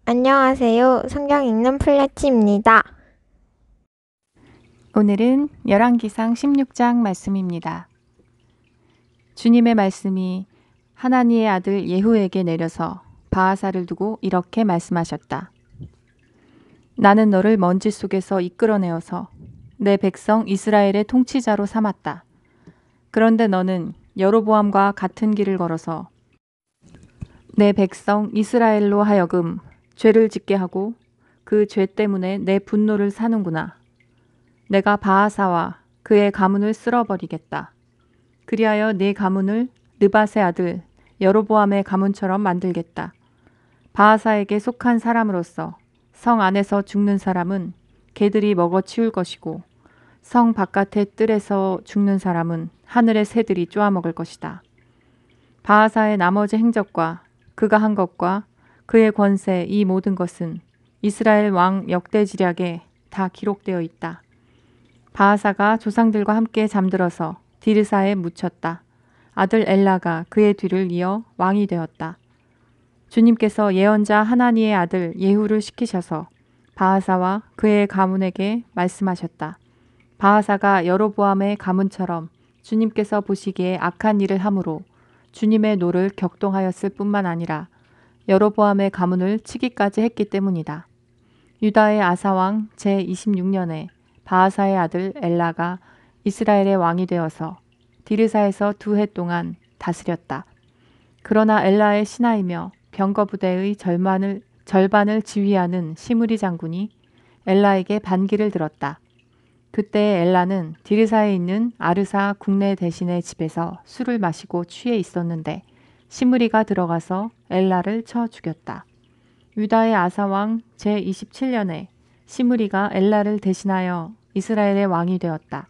안녕하세요. 성경 읽는 플래티입니다. 오늘은 열왕기상 16장 말씀입니다. 주님의 말씀이 하나니의 아들 예후에게 내려서 바하사를 두고 이렇게 말씀하셨다. 나는 너를 먼지 속에서 이끌어내어서 내 백성 이스라엘의 통치자로 삼았다. 그런데 너는 여로보암과 같은 길을 걸어서 내 백성 이스라엘로 하여금 죄를 짓게 하고 그 죄 때문에 내 분노를 사는구나. 내가 바하사와 그의 가문을 쓸어버리겠다. 그리하여 네 가문을 느밧의 아들 여로보암의 가문처럼 만들겠다. 바하사에게 속한 사람으로서 성 안에서 죽는 사람은 개들이 먹어치울 것이고 성 바깥의 뜰에서 죽는 사람은 하늘의 새들이 쪼아먹을 것이다. 바하사의 나머지 행적과 그가 한 것과 그의 권세 이 모든 것은 이스라엘 왕 역대지략에 다 기록되어 있다. 바하사가 조상들과 함께 잠들어서 디르사에 묻혔다. 아들 엘라가 그의 뒤를 이어 왕이 되었다. 주님께서 예언자 하나니의 아들 예후를 시키셔서 바하사와 그의 가문에게 말씀하셨다. 바하사가 여로보암의 가문처럼 주님께서 보시기에 악한 일을 함으로 주님의 노를 격동하였을 뿐만 아니라 여로보암의 가문을 치기까지 했기 때문이다. 유다의 아사왕 제26년에 바하사의 아들 엘라가 이스라엘의 왕이 되어서 디르사에서 2해 동안 다스렸다. 그러나 엘라의 신하이며 병거부대의 절반을 지휘하는 시므리 장군이 엘라에게 반기를 들었다. 그때 엘라는 디르사에 있는 아르사 국내 대신의 집에서 술을 마시고 취해 있었는데 시므리가 들어가서 엘라를 쳐 죽였다. 유다의 아사왕 제27년에 시므리가 엘라를 대신하여 이스라엘의 왕이 되었다.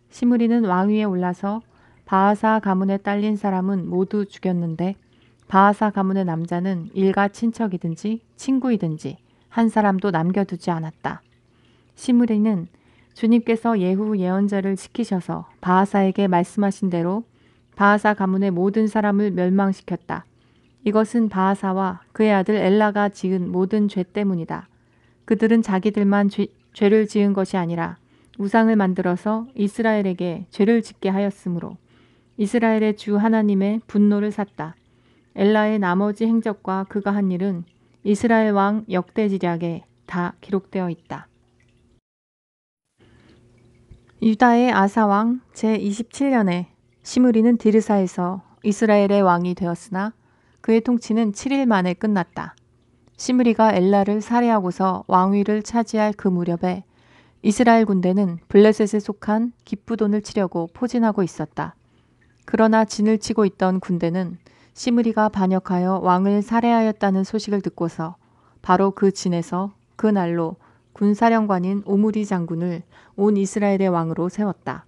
시므리는 왕위에 올라서 바하사 가문에 딸린 사람은 모두 죽였는데 바하사 가문의 남자는 일가 친척이든지 친구이든지 한 사람도 남겨두지 않았다. 시므리는 주님께서 예후 예언자를 시키셔서 바하사에게 말씀하신 대로 바하사 가문의 모든 사람을 멸망시켰다. 이것은 바하사와 그의 아들 엘라가 지은 모든 죄 때문이다. 그들은 자기들만 죄를 지은 것이 아니라 우상을 만들어서 이스라엘에게 죄를 짓게 하였으므로 이스라엘의 주 하나님의 분노를 샀다. 엘라의 나머지 행적과 그가 한 일은 이스라엘 왕 역대지략에 다 기록되어 있다. 유다의 아사왕 제27년에 시므리는 디르사에서 이스라엘의 왕이 되었으나 그의 통치는 7일 만에 끝났다. 시므리가 엘라를 살해하고서 왕위를 차지할 그 무렵에 이스라엘 군대는 블레셋에 속한 기쁘돈을 치려고 포진하고 있었다. 그러나 진을 치고 있던 군대는 시므리가 반역하여 왕을 살해하였다는 소식을 듣고서 바로 그 진에서 그 날로 군사령관인 오므리 장군을 온 이스라엘의 왕으로 세웠다.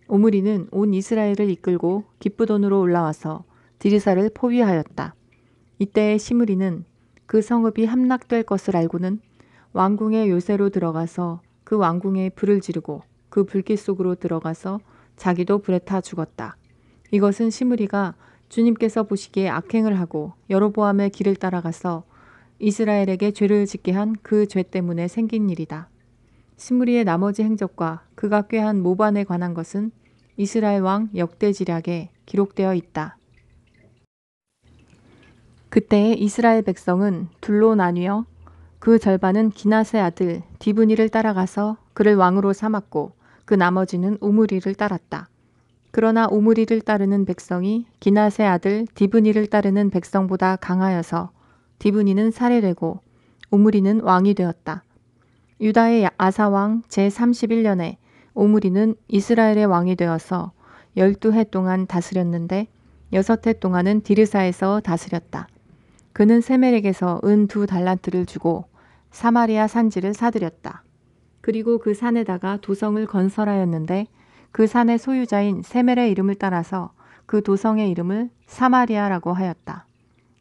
오므리는 온 이스라엘을 이끌고 기쁘돈으로 올라와서 디르사를 포위하였다. 이때 시므리는 그 성읍이 함락될 것을 알고는 왕궁의 요새로 들어가서 그 왕궁에 불을 지르고 그 불길 속으로 들어가서 자기도 불에 타 죽었다. 이것은 시므리가 주님께서 보시기에 악행을 하고 여로보암의 길을 따라가서 이스라엘에게 죄를 짓게 한 그 죄 때문에 생긴 일이다. 시므리의 나머지 행적과 그가 꾀한 모반에 관한 것은 이스라엘 왕 역대지략에 기록되어 있다. 그때 이스라엘 백성은 둘로 나뉘어 그 절반은 기낫의 아들 디브니를 따라가서 그를 왕으로 삼았고 그 나머지는 오므리를 따랐다. 그러나 오므리를 따르는 백성이 기낫의 아들 디브니를 따르는 백성보다 강하여서 디브니는 살해되고 오므리는 왕이 되었다. 유다의 아사왕 제31년에 오므리는 이스라엘의 왕이 되어서 12해 동안 다스렸는데 6해 동안은 디르사에서 다스렸다. 그는 세멜에게서 은 2달란트를 주고 사마리아 산지를 사들였다. 그리고 그 산에다가 도성을 건설하였는데 그 산의 소유자인 세멜의 이름을 따라서 그 도성의 이름을 사마리아라고 하였다.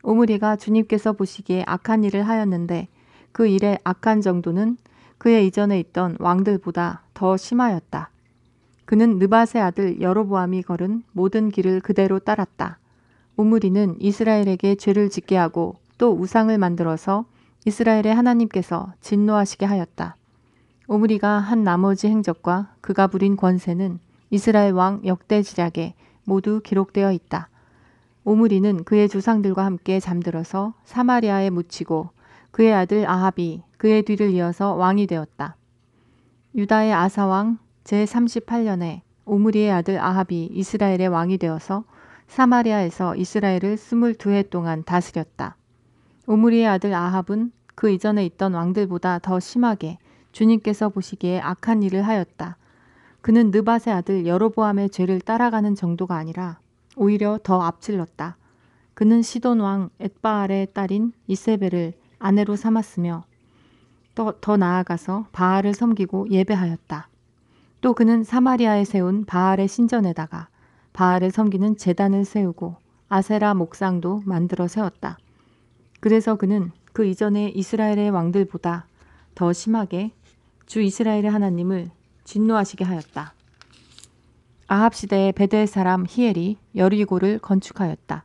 오므리가 주님께서 보시기에 악한 일을 하였는데 그 일의 악한 정도는 그의 이전에 있던 왕들보다 더 심하였다. 그는 느밧의 아들 여로보암이 걸은 모든 길을 그대로 따랐다. 오므리는 이스라엘에게 죄를 짓게 하고 또 우상을 만들어서 이스라엘의 하나님께서 진노하시게 하였다. 오므리가 한 나머지 행적과 그가 부린 권세는 이스라엘 왕 역대지략에 모두 기록되어 있다. 오므리는 그의 조상들과 함께 잠들어서 사마리아에 묻히고 그의 아들 아합이 그의 뒤를 이어서 왕이 되었다. 유다의 아사왕 제38년에 오므리의 아들 아합이 이스라엘의 왕이 되어서 사마리아에서 이스라엘을 22해 동안 다스렸다. 오므리의 아들 아합은 그 이전에 있던 왕들보다 더 심하게 주님께서 보시기에 악한 일을 하였다. 그는 느밧의 아들 여로보암의 죄를 따라가는 정도가 아니라 오히려 더 앞질렀다. 그는 시돈 왕 엣바알의 딸인 이세벨을 아내로 삼았으며 더 나아가서 바알을 섬기고 예배하였다. 또 그는 사마리아에 세운 바알의 신전에다가 바알을 섬기는 제단을 세우고 아세라 목상도 만들어 세웠다. 그래서 그는 그 이전의 이스라엘의 왕들보다 더 심하게 주 이스라엘의 하나님을 진노하시게 하였다. 아합 시대에 베델 사람 히엘이 여리고를 건축하였다.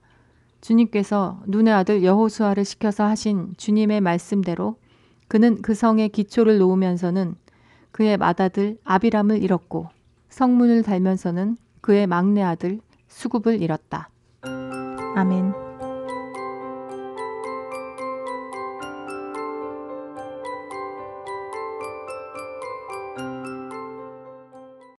주님께서 눈의 아들 여호수아를 시켜서 하신 주님의 말씀대로 그는 그 성의 기초를 놓으면서는 그의 맏아들 아비람을 잃었고 성문을 달면서는 그의 막내 아들 수굽을 잃었다. 아멘.